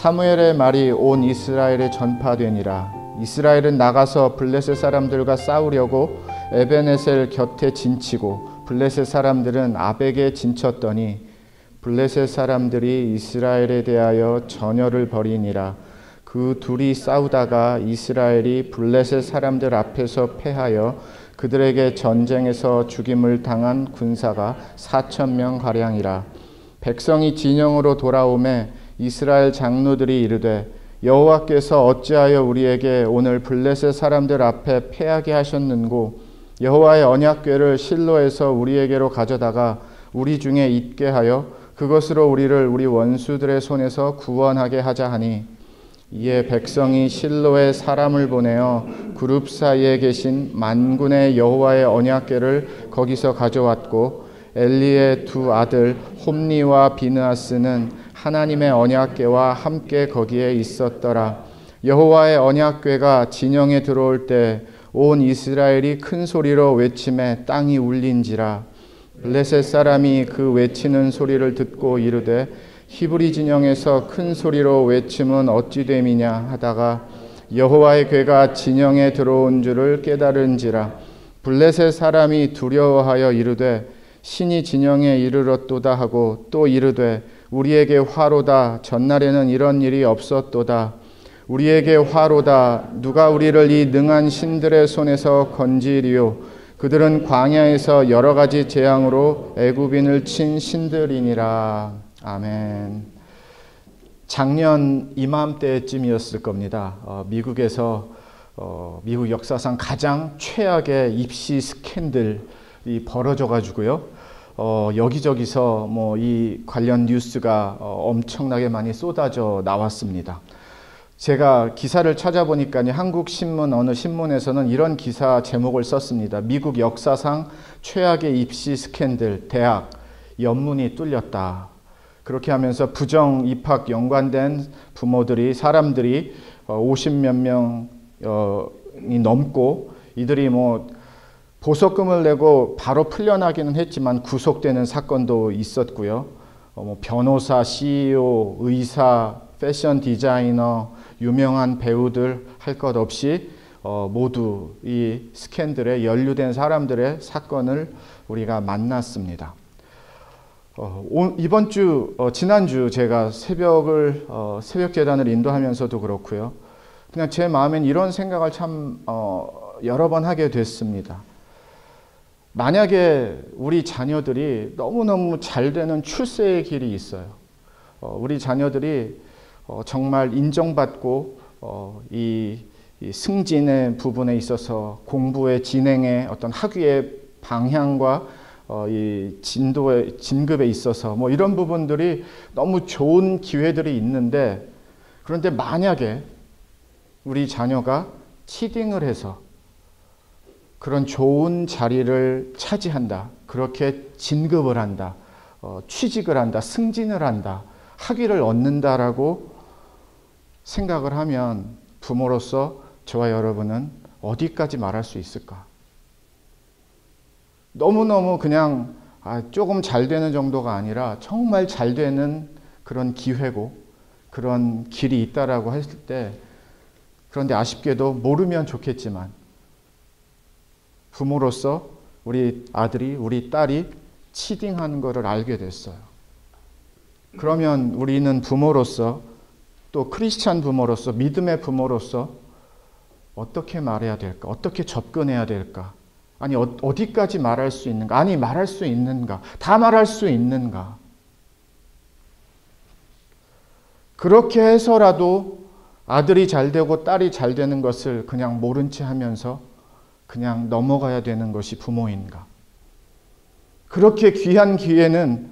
사무엘의 말이 온 이스라엘에 전파되니라. 이스라엘은 나가서 블레셋 사람들과 싸우려고 에베네셀 곁에 진치고 블레셋 사람들은 아벡에 진쳤더니 블레셋 사람들이 이스라엘에 대하여 전열을 벌이니라. 그 둘이 싸우다가 이스라엘이 블레셋 사람들 앞에서 패하여 그들에게 전쟁에서 죽임을 당한 군사가 4,000명 가량이라. 백성이 진영으로 돌아오매 이스라엘 장로들이 이르되 여호와께서 어찌하여 우리에게 오늘 블레셋 사람들 앞에 패하게 하셨는고 여호와의 언약궤를 실로에서 우리에게로 가져다가 우리 중에 있게 하여 그것으로 우리를 우리 원수들의 손에서 구원하게 하자 하니 이에 백성이 실로에 사람을 보내어 그룹 사이에 계신 만군의 여호와의 언약궤를 거기서 가져왔고 엘리의 두 아들 홈니와 비느하스는 하나님의 언약궤와 함께 거기에 있었더라. 여호와의 언약궤가 진영에 들어올 때 온 이스라엘이 큰 소리로 외치매 땅이 울린지라. 블레셋 사람이 그 외치는 소리를 듣고 이르되 히브리 진영에서 큰 소리로 외침은 어찌 됨이냐 하다가 여호와의 궤가 진영에 들어온 줄을 깨달은지라. 블레셋 사람이 두려워하여 이르되 신이 진영에 이르렀도다 하고 또 이르되 우리에게 화로다. 전날에는 이런 일이 없었도다. 우리에게 화로다. 누가 우리를 이 능한 신들의 손에서 건지리요. 그들은 광야에서 여러 가지 재앙으로 애굽인을 친 신들이니라. 아멘. 작년 이맘때쯤이었을 겁니다. 미국에서 미국 역사상 가장 최악의 입시 스캔들이 벌어져 가지고요. 여기저기서 이 관련 뉴스가 엄청나게 많이 쏟아져 나왔습니다. 제가 기사를 찾아보니까요, 한국 신문 어느 신문에서는 이런 기사 제목을 썼습니다. 미국 역사상 최악의 입시 스캔들, 대학 연문이 뚫렸다. 그렇게 하면서 부정 입학 연관된 부모들이 사람들이 50몇 명이 넘고 이들이 보석금을 내고 바로 풀려나기는 했지만 구속되는 사건도 있었고요. 변호사, CEO, 의사, 패션 디자이너, 유명한 배우들 할 것 없이 모두 이 스캔들에 연루된 사람들의 사건을 우리가 만났습니다. 이번 주, 지난주 제가 새벽 재단을 인도하면서도 그렇고요. 그냥 제 마음엔 이런 생각을 참 여러 번 하게 됐습니다. 만약에 우리 자녀들이 너무너무 잘 되는 출세의 길이 있어요. 우리 자녀들이 정말 인정받고 이 승진의 부분에 있어서 공부의 진행의 어떤 학위의 방향과 이 진도의 진급에 있어서 이런 부분들이 너무 좋은 기회들이 있는데, 그런데 만약에 우리 자녀가 치딩을 해서 그런 좋은 자리를 차지한다, 그렇게 진급을 한다, 취직을 한다, 승진을 한다, 학위를 얻는다라고 생각을 하면 부모로서 저와 여러분은 어디까지 말할 수 있을까? 너무너무 그냥 조금 잘 되는 정도가 아니라 정말 잘 되는 그런 기회고 그런 길이 있다라고 했을 때, 그런데 아쉽게도 모르면 좋겠지만 부모로서 우리 아들이, 우리 딸이 치딩하는 것을 알게 됐어요. 그러면 우리는 부모로서, 또 크리스찬 부모로서, 믿음의 부모로서 어떻게 말해야 될까? 어떻게 접근해야 될까? 아니, 어디까지 말할 수 있는가? 아니, 말할 수 있는가? 다 말할 수 있는가? 그렇게 해서라도 아들이 잘 되고 딸이 잘 되는 것을 그냥 모른 채 하면서 그냥 넘어가야 되는 것이 부모인가? 그렇게 귀한 기회는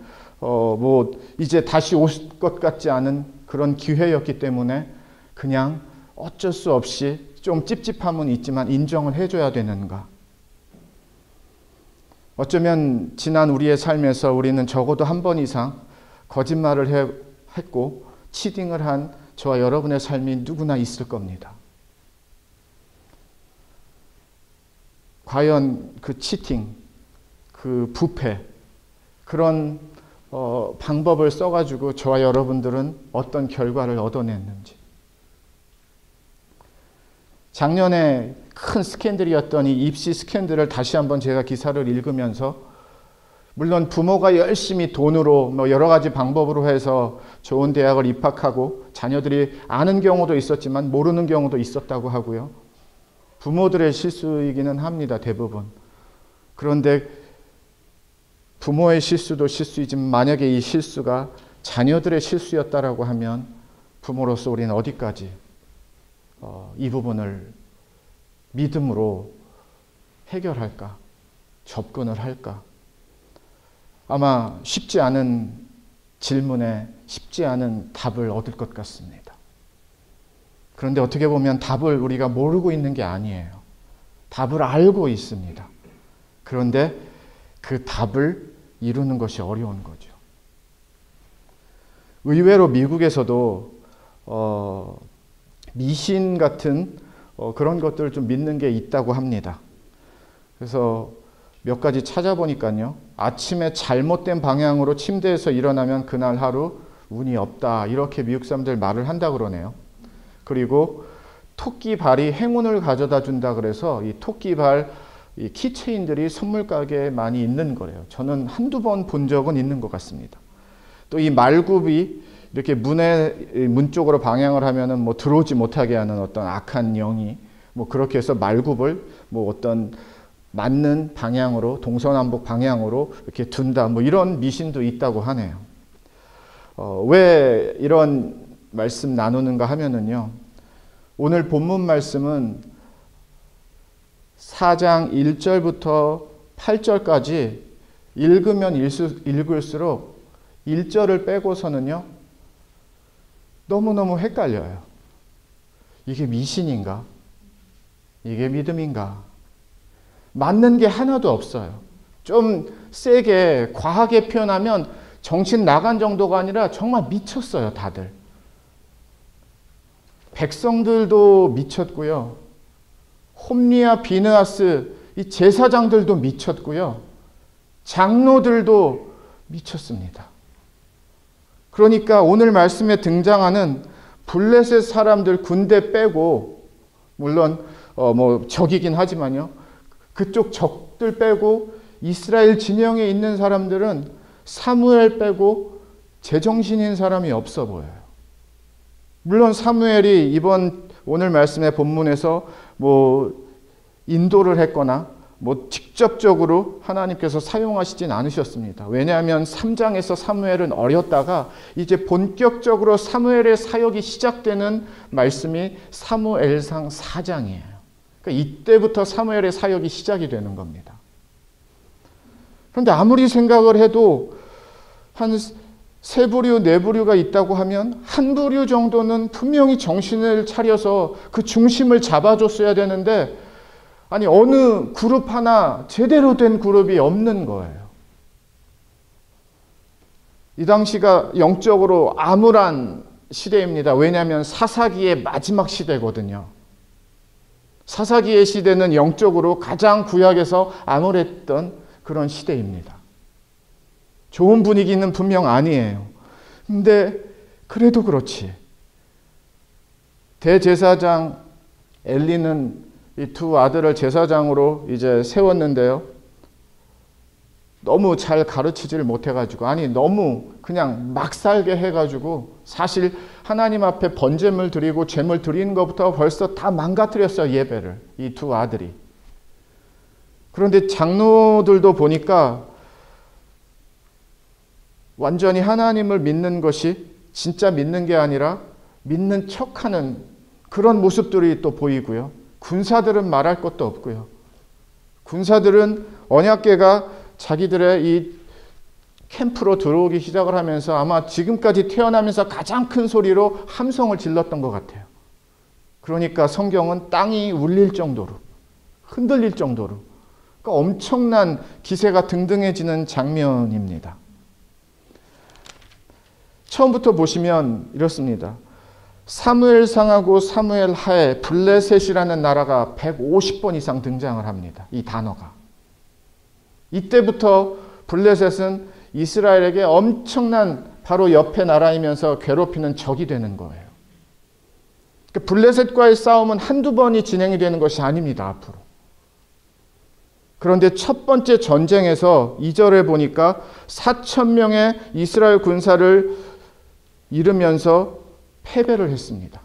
이제 다시 올 것 같지 않은 그런 기회였기 때문에 그냥 어쩔 수 없이 좀 찝찝함은 있지만 인정을 해줘야 되는가? 어쩌면 지난 우리의 삶에서 우리는 적어도 한 번 이상 거짓말을 했고 치딩을 한 저와 여러분의 삶이 누구나 있을 겁니다. 과연 그 치팅, 그 부패, 그런 방법을 써가지고 저와 여러분들은 어떤 결과를 얻어냈는지. 작년에 큰 스캔들이었던 이 입시 스캔들을 다시 한번 제가 기사를 읽으면서, 물론 부모가 열심히 돈으로 여러 가지 방법으로 해서 좋은 대학을 입학하고 자녀들이 아는 경우도 있었지만 모르는 경우도 있었다고 하고요. 부모들의 실수이기는 합니다, 대부분. 그런데 부모의 실수도 실수이지만 만약에 이 실수가 자녀들의 실수였다라고 하면 부모로서 우리는 어디까지 이 부분을 믿음으로 해결할까? 접근을 할까? 아마 쉽지 않은 질문에 쉽지 않은 답을 얻을 것 같습니다. 그런데 어떻게 보면 답을 우리가 모르고 있는 게 아니에요. 답을 알고 있습니다. 그런데 그 답을 이루는 것이 어려운 거죠. 의외로 미국에서도 미신 같은 그런 것들을 좀 믿는 게 있다고 합니다. 그래서 몇 가지 찾아보니까요. 아침에 잘못된 방향으로 침대에서 일어나면 그날 하루 운이 없다. 이렇게 미국 사람들 말을 한다 그러네요. 그리고 토끼 발이 행운을 가져다 준다 그래서 이 토끼 발 이 키체인들이 선물 가게에 많이 있는 거래요. 저는 한두 번 본 적은 있는 것 같습니다. 또 이 말굽이 이렇게 문 쪽으로 방향을 하면은 들어오지 못하게 하는 어떤 악한 영이 그렇게 해서 말굽을 어떤 맞는 방향으로 동서남북 방향으로 이렇게 둔다 이런 미신도 있다고 하네요. 왜 이런 말씀 나누는가 하면은요. 오늘 본문 말씀은 4장 1절부터 8절까지 읽으면 읽을수록 1절을 빼고서는요. 너무너무 헷갈려요. 이게 미신인가? 이게 믿음인가? 맞는 게 하나도 없어요. 좀 세게 과하게 표현하면 정신 나간 정도가 아니라 정말 미쳤어요, 다들. 백성들도 미쳤고요. 홈리아 비느하스 이 제사장들도 미쳤고요. 장로들도 미쳤습니다. 그러니까 오늘 말씀에 등장하는 블레셋 사람들 군대 빼고, 물론 적이긴 하지만요. 그쪽 적들 빼고 이스라엘 진영에 있는 사람들은 사무엘 빼고 제정신인 사람이 없어 보여요. 물론 사무엘이 오늘 말씀의 본문에서 인도를 했거나 직접적으로 하나님께서 사용하시진 않으셨습니다. 왜냐하면 3장에서 사무엘은 어렸다가 이제 본격적으로 사무엘의 사역이 시작되는 말씀이 사무엘상 4장이에요. 그러니까 이때부터 사무엘의 사역이 시작이 되는 겁니다. 그런데 아무리 생각을 해도 한 세 부류, 네 부류가 있다고 하면 한 부류 정도는 분명히 정신을 차려서 그 중심을 잡아줬어야 되는데, 아니 어느 그룹 하나 제대로 된 그룹이 없는 거예요. 이 당시가 영적으로 암울한 시대입니다. 왜냐하면 사사기의 마지막 시대거든요. 사사기의 시대는 영적으로 가장 구약에서 암울했던 그런 시대입니다. 좋은 분위기는 분명 아니에요. 근데 그래도 그렇지. 대제사장 엘리는 이 두 아들을 제사장으로 이제 세웠는데요. 너무 잘 가르치지를 못해가지고, 너무 그냥 막 살게 해가지고 사실 하나님 앞에 번제물 드리고 제물 드리는 것부터 벌써 다 망가뜨렸어요, 예배를. 이 두 아들이. 그런데 장로들도 보니까 완전히 하나님을 믿는 것이 진짜 믿는 게 아니라 믿는 척하는 그런 모습들이 또 보이고요. 군사들은 말할 것도 없고요. 군사들은 언약궤가 자기들의 이 캠프로 들어오기 시작을 하면서 아마 지금까지 태어나면서 가장 큰 소리로 함성을 질렀던 것 같아요. 그러니까 성경은 땅이 울릴 정도로, 흔들릴 정도로, 그러니까 엄청난 기세가 등등해지는 장면입니다. 처음부터 보시면 이렇습니다. 사무엘상하고 사무엘 하에 블레셋이라는 나라가 150번 이상 등장을 합니다. 이 단어가. 이때부터 블레셋은 이스라엘에게 엄청난 바로 옆에 나라이면서 괴롭히는 적이 되는 거예요. 블레셋과의 싸움은 한두 번이 진행이 되는 것이 아닙니다, 앞으로. 그런데 첫 번째 전쟁에서 2절에 보니까 4,000명의 이스라엘 군사를 잃으면서 패배를 했습니다.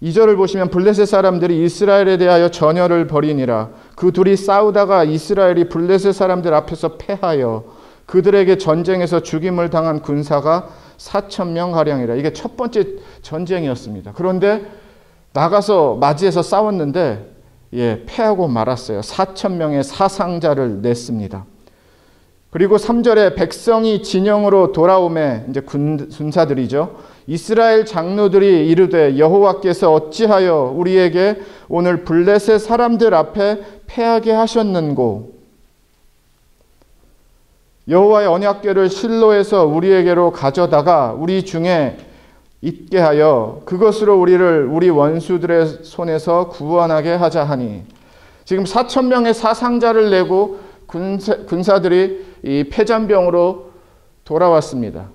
2절을 보시면 블레셋 사람들이 이스라엘에 대하여 전열을 벌이니라. 그 둘이 싸우다가 이스라엘이 블레셋 사람들 앞에서 패하여 그들에게 전쟁에서 죽임을 당한 군사가 4,000명가량이라. 이게 첫 번째 전쟁이었습니다. 그런데 나가서 맞이해서 싸웠는데 패하고 말았어요. 4,000명의 사상자를 냈습니다. 그리고 3절에 백성이 진영으로 돌아오매, 이제 군사들이죠. 이스라엘 장로들이 이르되 여호와께서 어찌하여 우리에게 오늘 블레셋 사람들 앞에 패하게 하셨는고, 여호와의 언약궤를 실로에서 우리에게로 가져다가 우리 중에 있게 하여 그것으로 우리를 우리 원수들의 손에서 구원하게 하자 하니. 지금 4,000명의 사상자를 내고 군사들이 이 패잔병으로 돌아왔습니다.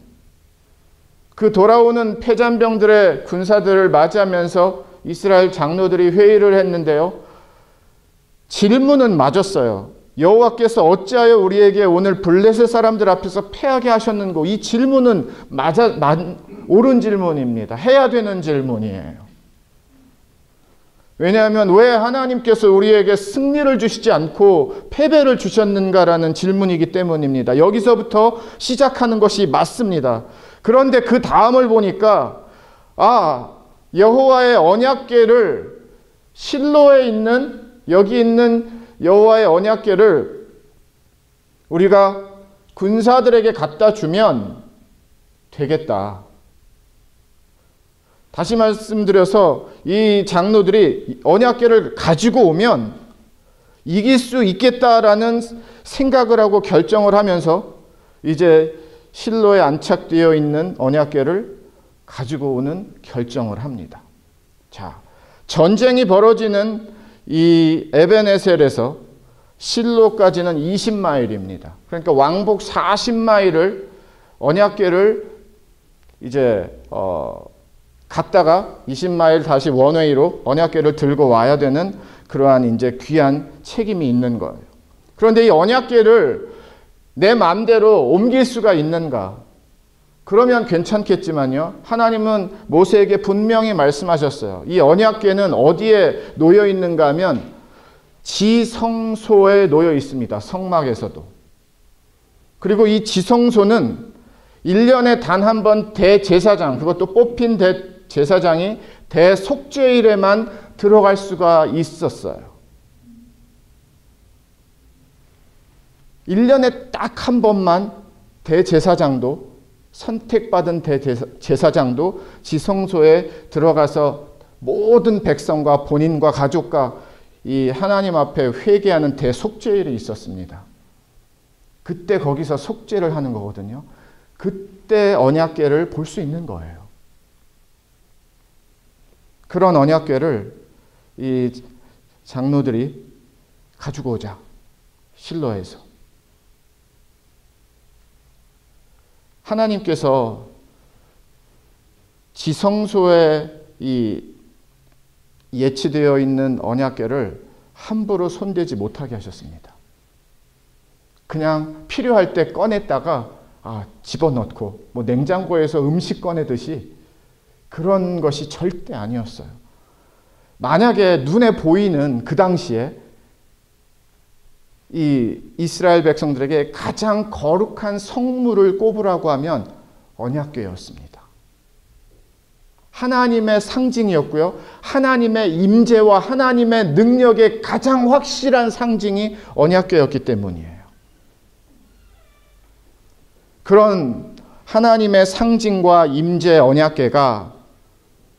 그 돌아오는 패잔병들의 군사들을 맞이하면서 이스라엘 장로들이 회의를 했는데요. 질문은 맞았어요. 여호와께서 어찌하여 우리에게 오늘 블레셋 사람들 앞에서 패하게 하셨는고. 이 질문은 옳은 질문입니다. 해야 되는 질문이에요. 왜냐하면 왜 하나님께서 우리에게 승리를 주시지 않고 패배를 주셨는가라는 질문이기 때문입니다. 여기서부터 시작하는 것이 맞습니다. 그런데 그 다음을 보니까 여호와의 언약궤를 실로에 있는 여기 있는 여호와의 언약궤를 우리가 군사들에게 갖다 주면 되겠다. 다시 말씀드려서 이 장로들이 언약궤를 가지고 오면 이길 수 있겠다라는 생각을 하고 결정을 하면서 이제 실로에 안착되어 있는 언약궤를 가지고 오는 결정을 합니다. 자, 전쟁이 벌어지는 이 에벤에셀에서 실로까지는 20마일입니다. 그러니까 왕복 40마일을 언약궤를 이제 갔다가 20마일 다시 원웨이로 언약궤를 들고 와야 되는 그러한 이제 귀한 책임이 있는 거예요. 그런데 이 언약궤를 내 마음대로 옮길 수가 있는가? 그러면 괜찮겠지만요. 하나님은 모세에게 분명히 말씀하셨어요. 이 언약궤는 어디에 놓여 있는가 하면 지성소에 놓여 있습니다. 성막에서도. 그리고 이 지성소는 1년에 단 한 번 대제사장, 그것도 뽑힌 대제사장이 대속죄일에만 들어갈 수가 있었어요. 1년에 딱 한 번만 대제사장도, 선택받은 대제사장도 지성소에 들어가서 모든 백성과 본인과 가족과 이 하나님 앞에 회개하는 대속죄일이 있었습니다. 그때 거기서 속죄를 하는 거거든요. 그때 언약궤를 볼 수 있는 거예요. 그런 언약궤를 이 장로들이 가지고 오자. 실로에서. 하나님께서 지성소에 이 예치되어 있는 언약궤를 함부로 손대지 못하게 하셨습니다. 그냥 필요할 때 꺼냈다가 집어넣고 뭐 냉장고에서 음식 꺼내듯이 그런 것이 절대 아니었어요. 만약에 눈에 보이는 그 당시에 이 이스라엘 백성들에게 가장 거룩한 성물을 꼽으라고 하면 언약궤였습니다. 하나님의 상징이었고요. 하나님의 임재와 하나님의 능력의 가장 확실한 상징이 언약궤였기 때문이에요. 그런 하나님의 상징과 임재 언약궤가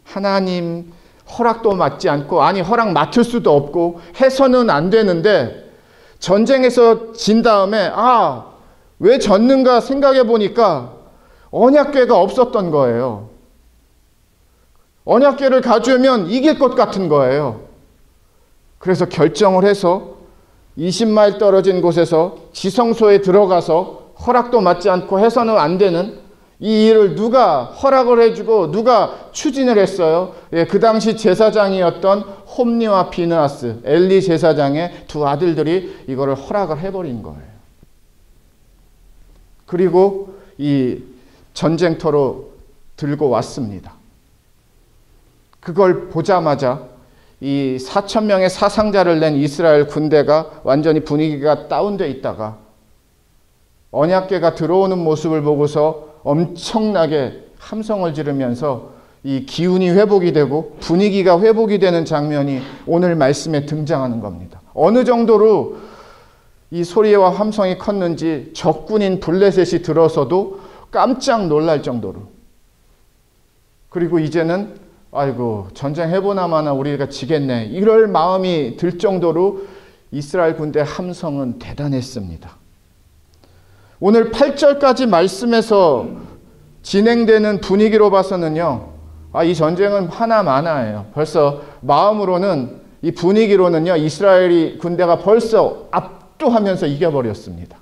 하나님 허락도 받지 않고, 허락 맡을 수도 없고 해서는 안 되는데, 전쟁에서 진 다음에 왜 졌는가 생각해 보니까 언약궤가 없었던 거예요. 언약궤를 가져오면 이길 것 같은 거예요. 그래서 결정을 해서 20마일 떨어진 곳에서 지성소에 들어가서 허락도 받지 않고 해서는 안 되는 이 일을 누가 허락을 해주고 누가 추진을 했어요? 예, 그 당시 제사장이었던 홈리와 비느하스, 엘리 제사장의 두 아들들이 이거를 허락을 해버린 거예요. 그리고 이 전쟁터로 들고 왔습니다. 그걸 보자마자 이 4,000명의 사상자를 낸 이스라엘 군대가 완전히 분위기가 다운돼 있다가 언약궤가 들어오는 모습을 보고서 엄청나게 함성을 지르면서 이 기운이 회복이 되고 분위기가 회복이 되는 장면이 오늘 말씀에 등장하는 겁니다. 어느 정도로 이 소리와 함성이 컸는지 적군인 블레셋이 들어서도 깜짝 놀랄 정도로. 그리고 이제는 아이고 전쟁 해보나마나 우리가 지겠네 이럴 마음이 들 정도로 이스라엘 군대 함성은 대단했습니다. 오늘 8절까지 말씀에서 진행되는 분위기로 봐서는요, 이 전쟁은 하나마나예요. 벌써 마음으로는 이 분위기로는요, 이스라엘이 군대가 벌써 압도하면서 이겨버렸습니다.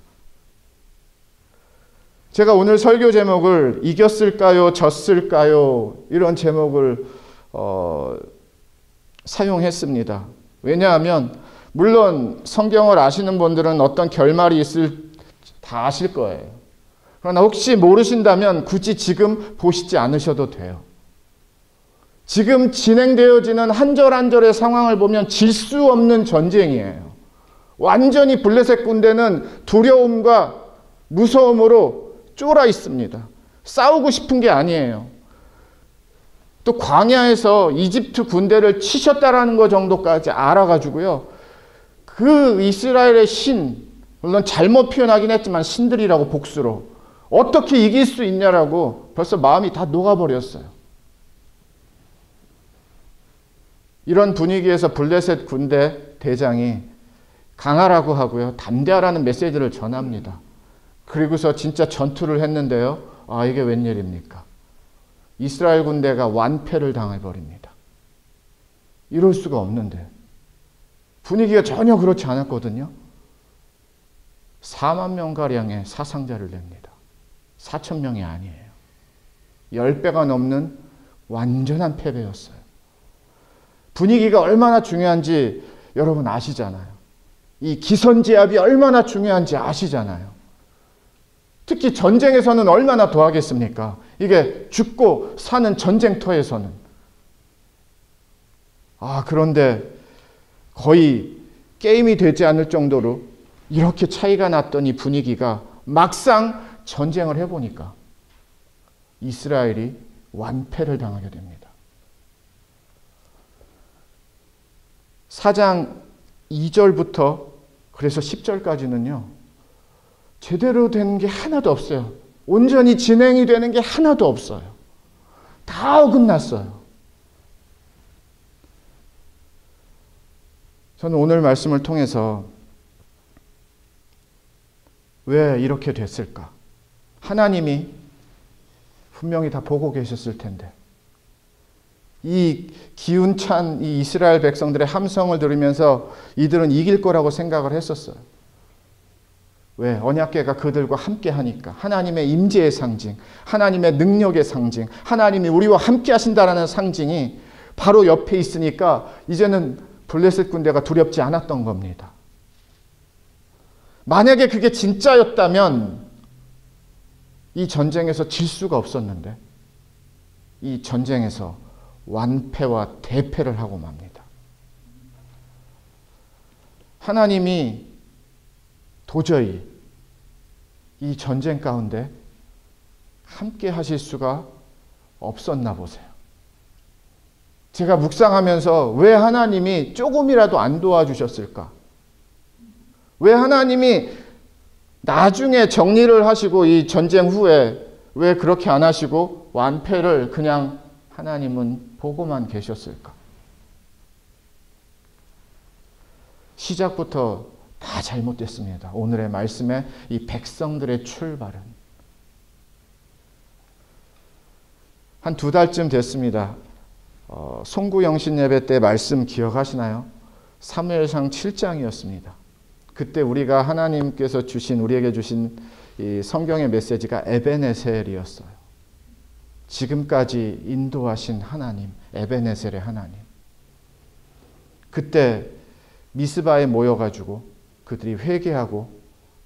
제가 오늘 설교 제목을 이겼을까요? 졌을까요? 이런 제목을 사용했습니다. 왜냐하면 물론 성경을 아시는 분들은 어떤 결말이 있을 다 아실 거예요. 그러나 혹시 모르신다면 굳이 지금 보시지 않으셔도 돼요. 지금 진행되어지는 한 절 한 절의 상황을 보면 질 수 없는 전쟁이에요. 완전히 블레셋 군대는 두려움과 무서움으로 쫄아 있습니다. 싸우고 싶은 게 아니에요. 또 광야에서 이집트 군대를 치셨다라는 것 정도까지 알아가지고요. 그 이스라엘의 신, 물론 잘못 표현하긴 했지만 신들이라고 복수로 어떻게 이길 수 있냐라고 벌써 마음이 다 녹아버렸어요. 이런 분위기에서 블레셋 군대 대장이 강하라고 하고요. 담대하라는 메시지를 전합니다. 그리고서 진짜 전투를 했는데요. 이게 웬일입니까? 이스라엘 군대가 완패를 당해버립니다. 이럴 수가 없는데. 분위기가 전혀 그렇지 않았거든요. 4만 명가량의 사상자를 냅니다. 4,000명이 아니에요. 10배가 넘는 완전한 패배였어요. 분위기가 얼마나 중요한지 여러분 아시잖아요. 이 기선제압이 얼마나 중요한지 아시잖아요. 특히 전쟁에서는 얼마나 더하겠습니까? 이게 죽고 사는 전쟁터에서는. 그런데 거의 게임이 되지 않을 정도로 이렇게 차이가 났던 이 분위기가 막상 전쟁을 해보니까 이스라엘이 완패를 당하게 됩니다. 4장 2절부터 그래서 10절까지는요. 제대로 된 게 하나도 없어요. 온전히 진행이 되는 게 하나도 없어요. 다 어긋났어요. 저는 오늘 말씀을 통해서 왜 이렇게 됐을까? 하나님이 분명히 다 보고 계셨을 텐데 이 기운찬 이 이스라엘 백성들의 함성을 들으면서 이들은 이길 거라고 생각을 했었어요. 왜? 언약궤가 그들과 함께 하니까. 하나님의 임재의 상징, 하나님의 능력의 상징, 하나님이 우리와 함께 하신다라는 상징이 바로 옆에 있으니까 이제는 블레셋 군대가 두렵지 않았던 겁니다. 만약에 그게 진짜였다면 이 전쟁에서 질 수가 없었는데 이 전쟁에서 완패와 대패를 하고 맙니다. 하나님이 도저히 이 전쟁 가운데 함께 하실 수가 없었나 보세요. 제가 묵상하면서 왜 하나님이 조금이라도 안 도와주셨을까? 왜 하나님이 나중에 정리를 하시고 이 전쟁 후에 왜 그렇게 안 하시고 완패를 그냥 하나님은 보고만 계셨을까? 시작부터 다 잘못됐습니다. 오늘의 말씀의 이 백성들의 출발은. 한 2달쯤 됐습니다. 송구영신 예배 때 말씀 기억하시나요? 사무엘상 7장이었습니다. 그때 우리가 하나님께서 우리에게 주신 이 성경의 메시지가 에베네셀이었어요. 지금까지 인도하신 하나님, 에베네셀의 하나님. 그때 미스바에 모여가지고 그들이 회개하고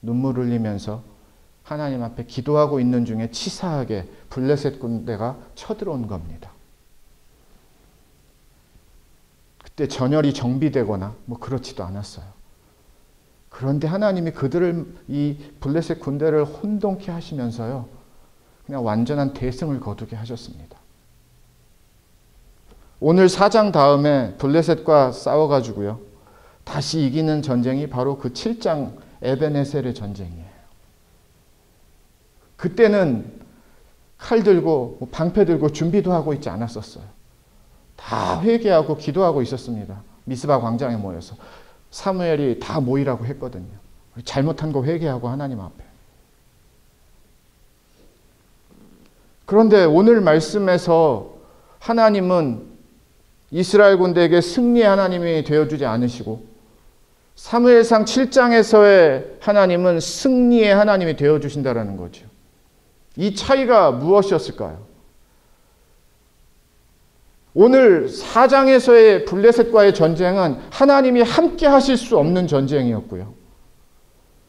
눈물 흘리면서 하나님 앞에 기도하고 있는 중에 치사하게 블레셋 군대가 쳐들어온 겁니다. 그때 전열이 정비되거나 뭐 그렇지도 않았어요. 그런데 하나님이 그들을, 이 블레셋 군대를 혼동케 하시면서요, 그냥 완전한 대승을 거두게 하셨습니다. 오늘 4장 다음에 블레셋과 싸워가지고요, 다시 이기는 전쟁이 바로 그 7장 에베네셀의 전쟁이에요. 그때는 칼 들고 방패 들고 준비도 하고 있지 않았었어요. 다 회개하고 기도하고 있었습니다. 미스바 광장에 모여서 사무엘이 다 모이라고 했거든요. 잘못한 거 회개하고 하나님 앞에. 그런데 오늘 말씀에서 하나님은 이스라엘 군대에게 승리의 하나님이 되어주지 않으시고, 사무엘상 7장에서의 하나님은 승리의 하나님이 되어주신다라는 거죠. 이 차이가 무엇이었을까요? 오늘 4장에서의 블레셋과의 전쟁은 하나님이 함께 하실 수 없는 전쟁이었고요.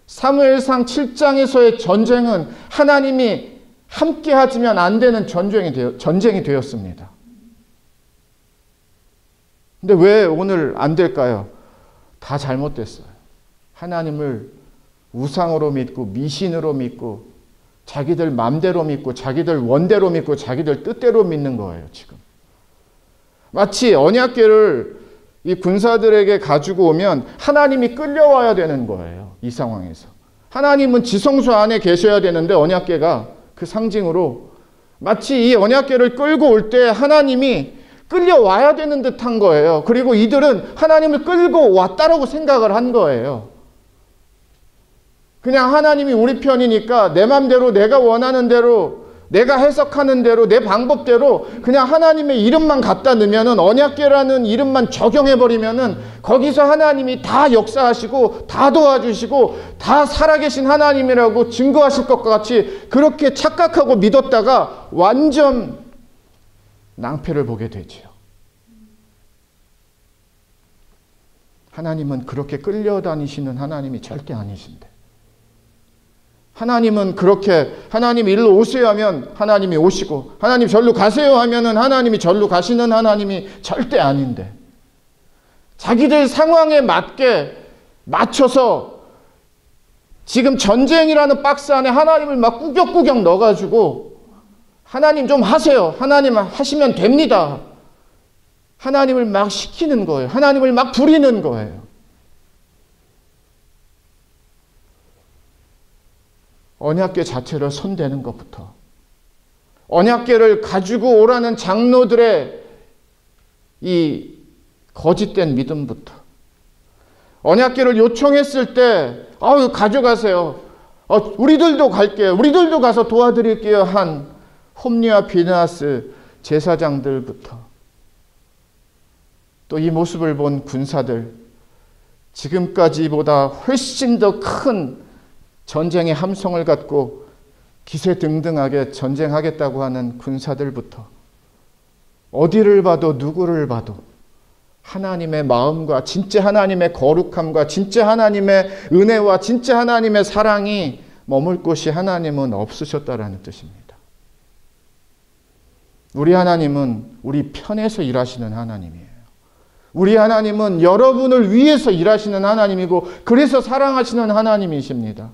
사무엘상 7장에서의 전쟁은 하나님이 함께 하시면 안 되는 전쟁이 되었습니다. 근데 왜 오늘 안 될까요? 다 잘못됐어요. 하나님을 우상으로 믿고 미신으로 믿고 자기들 맘대로 믿고 자기들 원대로 믿고 자기들 뜻대로 믿는 거예요, 지금. 마치 언약궤를 이 군사들에게 가지고 오면 하나님이 끌려와야 되는 거예요, 이 상황에서. 하나님은 지성소 안에 계셔야 되는데 언약궤가 그 상징으로 마치 이 언약궤를 끌고 올 때 하나님이 끌려와야 되는 듯한 거예요. 그리고 이들은 하나님을 끌고 왔다라고 생각을 한 거예요. 그냥 하나님이 우리 편이니까 내 맘대로 내가 원하는 대로 내가 해석하는 대로 내 방법대로 그냥 하나님의 이름만 갖다 넣으면은, 언약궤라는 이름만 적용해버리면은 거기서 하나님이 다 역사하시고 다 도와주시고 다 살아계신 하나님이라고 증거하실 것과 같이 그렇게 착각하고 믿었다가 완전 낭패를 보게 되지요. 하나님은 그렇게 끌려다니시는 하나님이 절대 아니신데, 하나님은 그렇게 하나님 일로 오세요 하면 하나님이 오시고, 하나님 절로 가세요 하면은 하나님이 절로 가시는 하나님이 절대 아닌데, 자기들 상황에 맞춰서 지금 전쟁이라는 박스 안에 하나님을 막 꾸역꾸역 넣어가지고 하나님 좀 하세요, 하나님 하시면 됩니다, 하나님을 막 시키는 거예요. 하나님을 막 부리는 거예요. 언약궤 자체를 손대는 것부터, 언약궤를 가지고 오라는 장로들의 이 거짓된 믿음부터, 언약궤를 요청했을 때 가져가세요, 우리들도 갈게요, 우리들도 가서 도와드릴게요 한 홈리와 비느하스 제사장들부터, 또 이 모습을 본 군사들, 지금까지보다 훨씬 더 큰 전쟁의 함성을 갖고 기세등등하게 전쟁하겠다고 하는 군사들부터, 어디를 봐도 누구를 봐도 하나님의 마음과 진짜 하나님의 거룩함과 진짜 하나님의 은혜와 진짜 하나님의 사랑이 머물 곳이 하나님은 없으셨다라는 뜻입니다. 우리 하나님은 우리 편에서 일하시는 하나님이에요. 우리 하나님은 여러분을 위해서 일하시는 하나님이고 그래서 사랑하시는 하나님이십니다.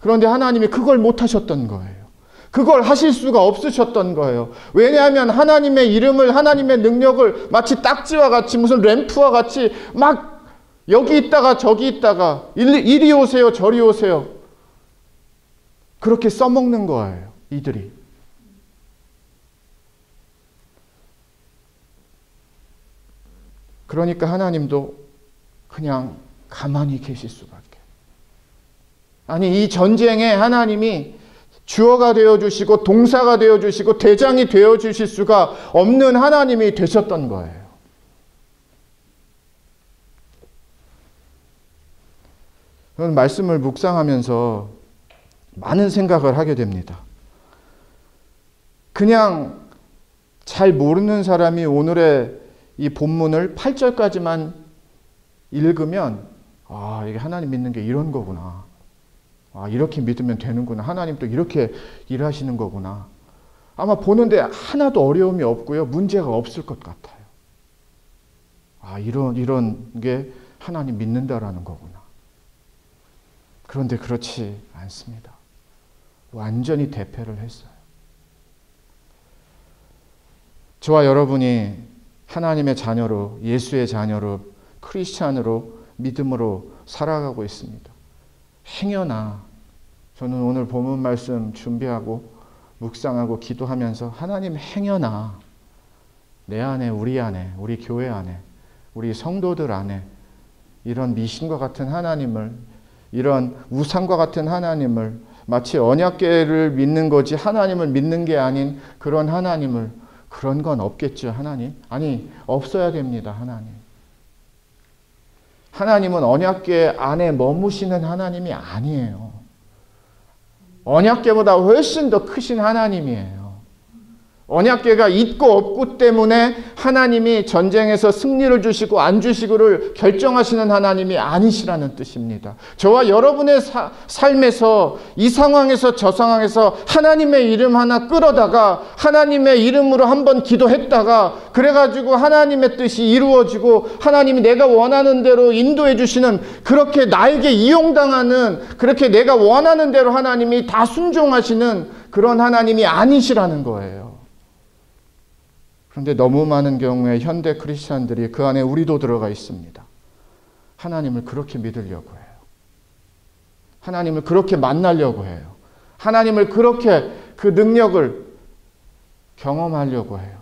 그런데 하나님이 그걸 못하셨던 거예요. 그걸 하실 수가 없으셨던 거예요. 왜냐하면 하나님의 이름을, 하나님의 능력을 마치 딱지와 같이, 무슨 램프와 같이 막 여기 있다가 저기 있다가 이리 오세요 저리 오세요 그렇게 써먹는 거예요, 이들이. 그러니까 하나님도 그냥 가만히 계실 수밖에. 아니, 이 전쟁에 하나님이 주어가 되어주시고 동사가 되어주시고 대장이 되어주실 수가 없는 하나님이 되셨던 거예요. 저는 말씀을 묵상하면서 많은 생각을 하게 됩니다. 그냥 잘 모르는 사람이 오늘의 이 본문을 8절까지만 읽으면 이게 하나님 믿는 게 이런 거구나. 이렇게 믿으면 되는구나. 하나님 또 이렇게 일하시는 거구나. 아마 보는데 하나도 어려움이 없고요. 문제가 없을 것 같아요. 이런 게 하나님 믿는다라는 거구나. 그런데 그렇지 않습니다. 완전히 대패를 했어요. 저와 여러분이 하나님의 자녀로, 예수의 자녀로, 크리스찬으로, 믿음으로 살아가고 있습니다. 행여나 저는 오늘 본문 말씀 준비하고 묵상하고 기도하면서 하나님 행여나 내 안에, 우리 교회 안에, 우리 성도들 안에 이런 미신과 같은 하나님을, 이런 우상과 같은 하나님을, 마치 언약궤를 믿는 거지 하나님을 믿는 게 아닌 그런 하나님을, 그런 건 없겠죠, 하나님? 아니, 없어야 됩니다, 하나님. 하나님은 언약궤 안에 머무시는 하나님이 아니에요. 언약궤보다 훨씬 더 크신 하나님이에요. 언약궤가 있고 없고 때문에 하나님이 전쟁에서 승리를 주시고 안 주시고를 결정하시는 하나님이 아니시라는 뜻입니다. 저와 여러분의 삶에서 이 상황에서 저 상황에서 하나님의 이름 하나 끌어다가 하나님의 이름으로 한번 기도했다가 그래가지고 하나님의 뜻이 이루어지고 하나님이 내가 원하는 대로 인도해 주시는, 그렇게 나에게 이용당하는, 그렇게 내가 원하는 대로 하나님이 다 순종하시는 그런 하나님이 아니시라는 거예요. 그런데 너무 많은 경우에 현대 크리스찬들이, 그 안에 우리도 들어가 있습니다. 하나님을 그렇게 믿으려고 해요. 하나님을 그렇게 만나려고 해요. 하나님을 그렇게 그 능력을 경험하려고 해요.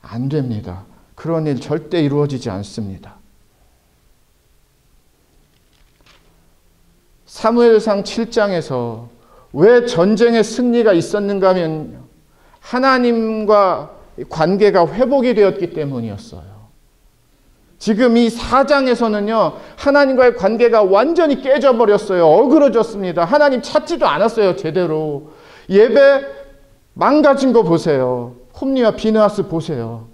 안 됩니다. 그런 일 절대 이루어지지 않습니다. 사무엘상 7장에서 왜 전쟁의 승리가 있었는가 하면 하나님과 관계가 회복이 되었기 때문이었어요. 지금 이 4장에서는요, 하나님과의 관계가 완전히 깨져버렸어요. 어그러졌습니다. 하나님 찾지도 않았어요, 제대로. 예배 망가진 거 보세요. 홈리와 비느하스 보세요.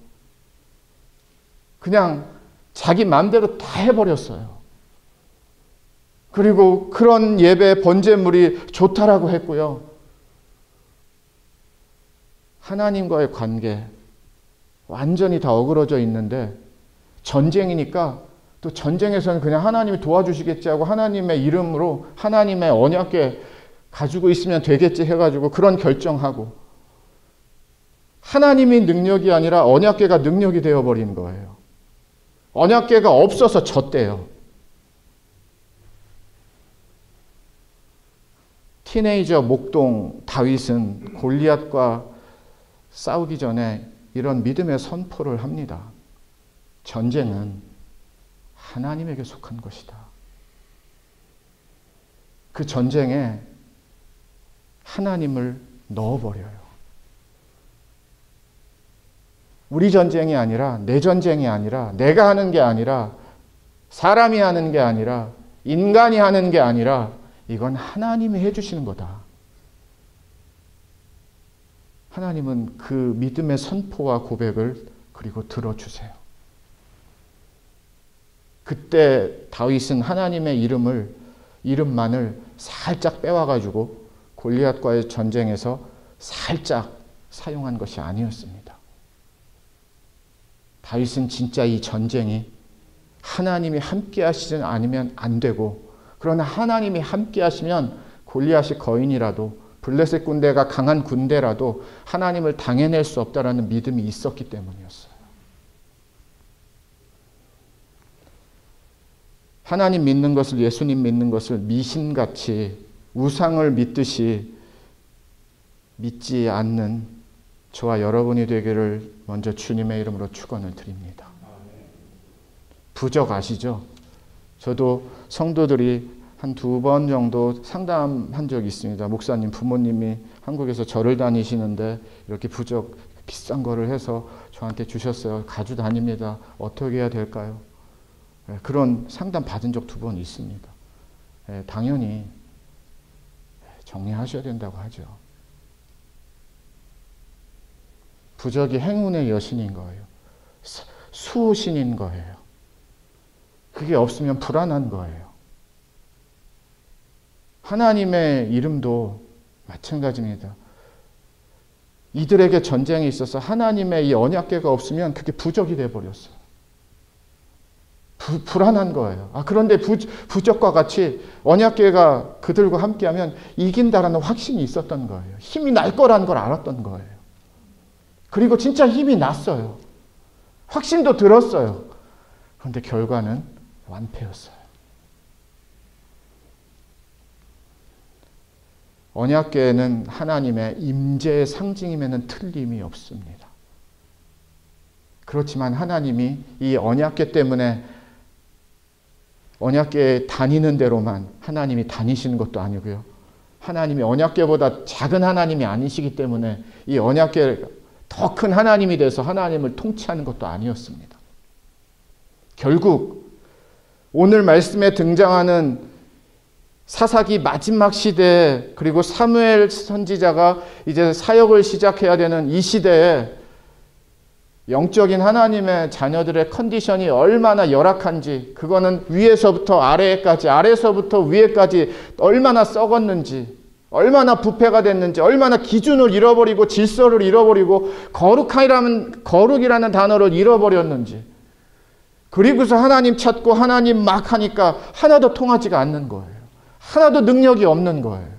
그냥 자기 마음대로 다 해버렸어요. 그리고 그런 예배 번제물이 좋다라고 했고요. 하나님과의 관계 완전히 다 어그러져 있는데 전쟁이니까 또 전쟁에서는 그냥 하나님이 도와주시겠지 하고 하나님의 이름으로 하나님의 언약궤 가지고 있으면 되겠지 해가지고 그런 결정하고, 하나님이 능력이 아니라 언약궤가 능력이 되어버린 거예요. 언약궤가 없어서 졌대요. 티네이저 목동 다윗은 골리앗과 싸우기 전에 이런 믿음의 선포를 합니다. 전쟁은 하나님에게 속한 것이다. 그 전쟁에 하나님을 넣어버려요. 우리 전쟁이 아니라, 내 전쟁이 아니라, 내가 하는 게 아니라, 사람이 하는 게 아니라, 인간이 하는 게 아니라, 이건 하나님이 해주시는 거다. 하나님은 그 믿음의 선포와 고백을 그리고 들어주세요. 그때 다윗은 하나님의 이름만을 살짝 빼와가지고 골리앗과의 전쟁에서 살짝 사용한 것이 아니었습니다. 다윗은 진짜 이 전쟁이 하나님이 함께 하시지 않으면 안 되고, 그러나 하나님이 함께 하시면 골리앗이 거인이라도, 블레셋 군대가 강한 군대라도 하나님을 당해낼 수 없다라는 믿음이 있었기 때문이었어요. 하나님 믿는 것을, 예수님 믿는 것을 미신같이 우상을 믿듯이 믿지 않는 저와 여러분이 되기를 먼저 주님의 이름으로 축원을 드립니다. 부적 아시죠? 저도 성도들이 한 2번 정도 상담한 적이 있습니다. 목사님 부모님이 한국에서 절을 다니시는데 이렇게 부적 비싼 거를 해서 저한테 주셨어요. 가지고 다닙니다. 어떻게 해야 될까요? 그런 상담 받은 적 2번 있습니다. 당연히 정리하셔야 된다고 하죠. 부적이 행운의 여신인 거예요. 수호신인 거예요. 그게 없으면 불안한 거예요. 하나님의 이름도 마찬가지입니다. 이들에게 전쟁이 있어서 하나님의 이 언약궤가 없으면 그게 부적이 돼버렸어요. 불안한 거예요. 그런데 부적과 같이 언약궤가 그들과 함께하면 이긴다라는 확신이 있었던 거예요. 힘이 날 거라는 걸 알았던 거예요. 그리고 진짜 힘이 났어요. 확신도 들었어요. 그런데 결과는 완패였어요. 언약궤는 하나님의 임재의 상징임에는 틀림이 없습니다. 그렇지만 하나님이 이 언약궤 때문에 언약궤에 다니는 대로만 하나님이 다니시는 것도 아니고요. 하나님이 언약궤보다 작은 하나님이 아니시기 때문에 이 언약궤 더 큰 하나님이 돼서 하나님을 통치하는 것도 아니었습니다. 결국 오늘 말씀에 등장하는 사사기 마지막 시대에 그리고 사무엘 선지자가 이제 사역을 시작해야 되는 이 시대에 영적인 하나님의 자녀들의 컨디션이 얼마나 열악한지, 그거는 위에서부터 아래까지, 아래서부터 위에까지 얼마나 썩었는지, 얼마나 부패가 됐는지, 얼마나 기준을 잃어버리고 질서를 잃어버리고 거룩이라는 단어를 잃어버렸는지, 그리고서 하나님 찾고 하나님 막 하니까 하나도 통하지가 않는 거예요. 하나도 능력이 없는 거예요.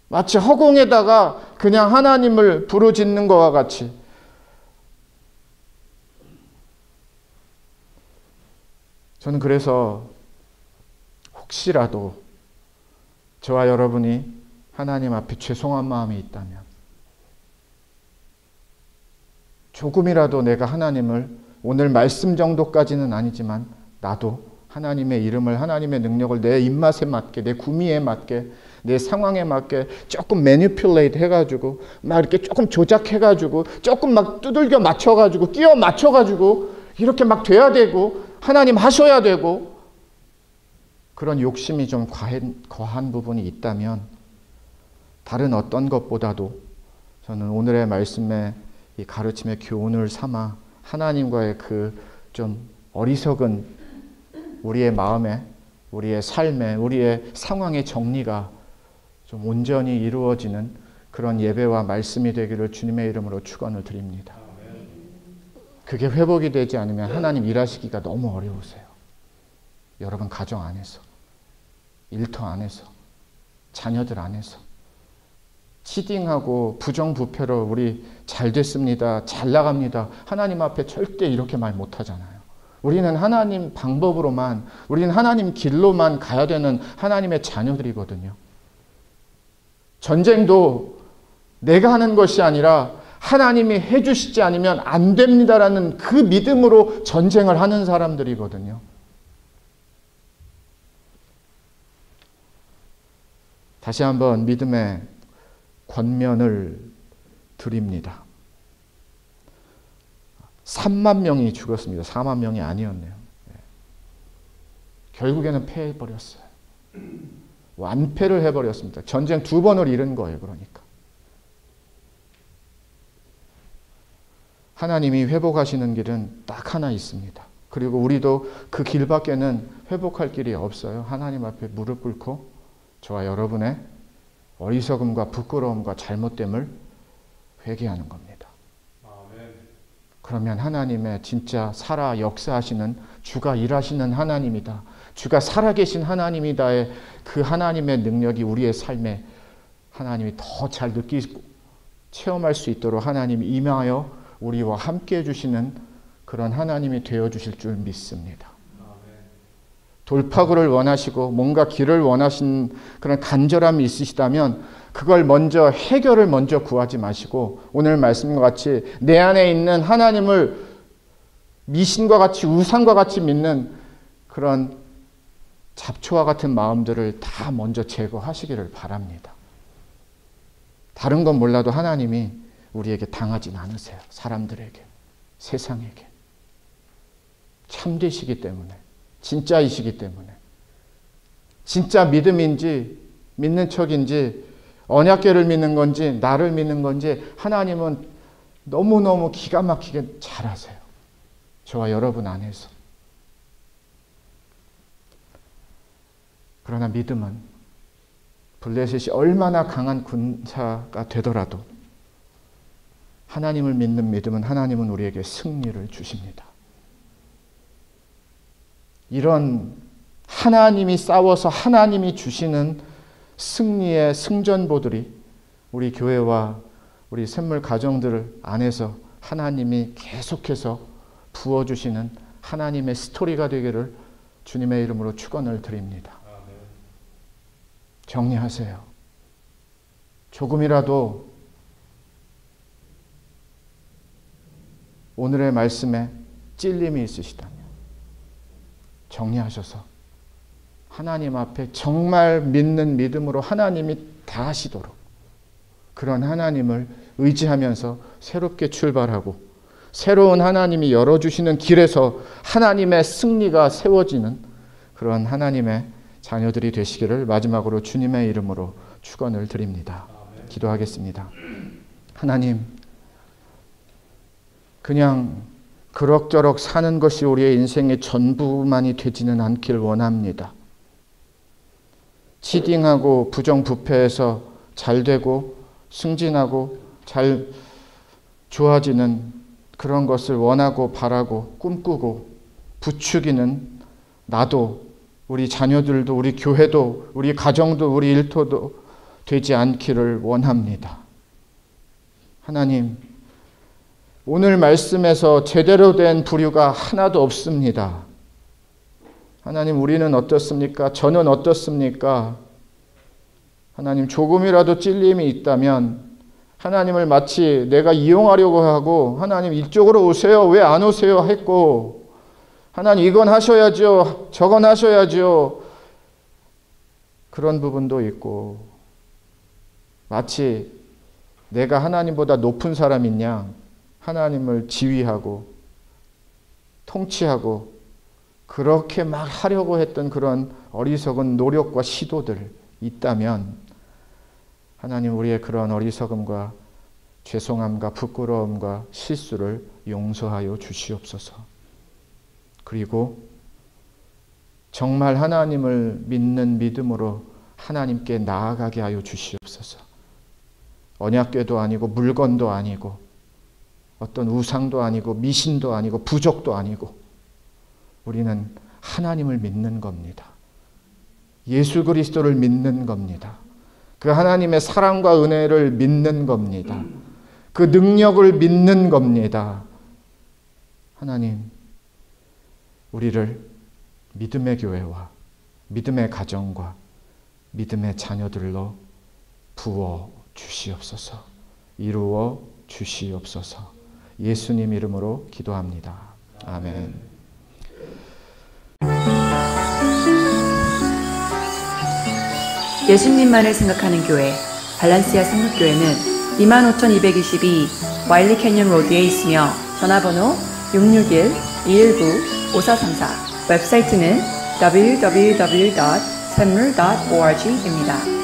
마치 허공에다가 그냥 하나님을 부르짖는 것과 같이. 저는 그래서 혹시라도 저와 여러분이 하나님 앞에 죄송한 마음이 있다면, 조금이라도 내가 하나님을, 오늘 말씀 정도까지는 아니지만 나도 하나님의 이름을, 하나님의 능력을 내 입맛에 맞게, 내 구미에 맞게, 내 상황에 맞게 조금 매니플레이트 해가지고 막 이렇게 조금 조작해가지고 조금 막 두들겨 맞춰가지고 끼워 맞춰가지고 이렇게 막 돼야 되고 하나님 하셔야 되고, 그런 욕심이 좀 과한 부분이 있다면 다른 어떤 것보다도 저는 오늘의 말씀의 이 가르침의 교훈을 삼아 하나님과의 그 좀 어리석은 우리의 마음에, 우리의 삶에, 우리의 상황의 정리가 좀 온전히 이루어지는 그런 예배와 말씀이 되기를 주님의 이름으로 축원을 드립니다. 그게 회복이 되지 않으면 하나님 일하시기가 너무 어려우세요. 여러분 가정 안에서, 일터 안에서, 자녀들 안에서 치딩하고 부정부패로 우리 잘 됐습니다, 잘 나갑니다, 하나님 앞에 절대 이렇게 말 못하잖아요. 우리는 하나님 방법으로만, 우리는 하나님 길로만 가야 되는 하나님의 자녀들이거든요. 전쟁도 내가 하는 것이 아니라 하나님이 해주시지 않으면 안 됩니다라는 그 믿음으로 전쟁을 하는 사람들이거든요. 다시 한번 믿음의 권면을 드립니다. 3만 명이 죽었습니다. 4만 명이 아니었네요. 결국에는 패해버렸어요. 완패를 해버렸습니다. 전쟁 2번을 잃은 거예요. 그러니까 하나님이 회복하시는 길은 딱 하나 있습니다. 그리고 우리도 그 길밖에는 회복할 길이 없어요. 하나님 앞에 무릎 꿇고 저와 여러분의 어리석음과 부끄러움과 잘못됨을 회개하는 겁니다. 그러면 하나님의 진짜 살아 역사하시는, 주가 일하시는 하나님이다, 주가 살아계신 하나님이다의 그 하나님의 능력이 우리의 삶에 하나님이 더 잘 느끼고 체험할 수 있도록 하나님이 임하여 우리와 함께 해주시는 그런 하나님이 되어주실 줄 믿습니다. 돌파구를 원하시고 뭔가 길을 원하신 그런 간절함이 있으시다면 그걸 먼저, 해결을 먼저 구하지 마시고 오늘 말씀과 같이 내 안에 있는 하나님을 미신과 같이, 우상과 같이 믿는 그런 잡초와 같은 마음들을 다 먼저 제거하시기를 바랍니다. 다른 건 몰라도 하나님이 우리에게 당하진 않으세요. 사람들에게, 세상에게. 참되시기 때문에, 진짜이시기 때문에 진짜 믿음인지 믿는 척인지 언약궤를 믿는 건지 나를 믿는 건지 하나님은 너무너무 기가 막히게 잘 아세요. 저와 여러분 안에서. 그러나 믿음은 블레셋이 얼마나 강한 군사가 되더라도 하나님을 믿는 믿음은 하나님은 우리에게 승리를 주십니다. 이런 하나님이 싸워서 하나님이 주시는 승리의 승전보들이 우리 교회와 우리 샘물 가정들 안에서 하나님이 계속해서 부어주시는 하나님의 스토리가 되기를 주님의 이름으로 축원을 드립니다. 정리하세요. 조금이라도 오늘의 말씀에 찔림이 있으시다면 정리하셔서 하나님 앞에 정말 믿는 믿음으로 하나님이 다 하시도록 그런 하나님을 의지하면서 새롭게 출발하고 새로운 하나님이 열어주시는 길에서 하나님의 승리가 세워지는 그런 하나님의 자녀들이 되시기를 마지막으로 주님의 이름으로 축원을 드립니다. 기도하겠습니다. 하나님, 그냥 그럭저럭 사는 것이 우리의 인생의 전부만이 되지는 않길 원합니다. 치딩하고 부정부패해서 잘 되고 승진하고 잘 좋아지는 그런 것을 원하고 바라고 꿈꾸고 부추기는 나도 우리 자녀들도 우리 교회도 우리 가정도 우리 일터도 되지 않기를 원합니다. 하나님, 오늘 말씀에서 제대로 된 부류가 하나도 없습니다. 하나님, 우리는 어떻습니까? 저는 어떻습니까? 하나님, 조금이라도 찔림이 있다면 하나님을 마치 내가 이용하려고 하고 하나님 이쪽으로 오세요. 왜 안 오세요? 했고 하나님 이건 하셔야죠. 저건 하셔야죠. 그런 부분도 있고 마치 내가 하나님보다 높은 사람인 양 하나님을 지휘하고 통치하고 그렇게 막 하려고 했던 그런 어리석은 노력과 시도들 있다면 하나님 우리의 그런 어리석음과 죄송함과 부끄러움과 실수를 용서하여 주시옵소서. 그리고 정말 하나님을 믿는 믿음으로 하나님께 나아가게 하여 주시옵소서. 언약궤도 아니고 물건도 아니고 어떤 우상도 아니고 미신도 아니고 부족도 아니고 우리는 하나님을 믿는 겁니다. 예수 그리스도를 믿는 겁니다. 그 하나님의 사랑과 은혜를 믿는 겁니다. 그 능력을 믿는 겁니다. 하나님, 우리를 믿음의 교회와 믿음의 가정과 믿음의 자녀들로 부어 주시옵소서. 이루어 주시옵소서. 예수님 이름으로 기도합니다. 아멘. 예수님만을 생각하는 교회 발란시아 성북교회는 25,222 와일리 캐년 로드에 있으며 전화번호 661-219-5434 웹사이트는 www.샘물.org입니다.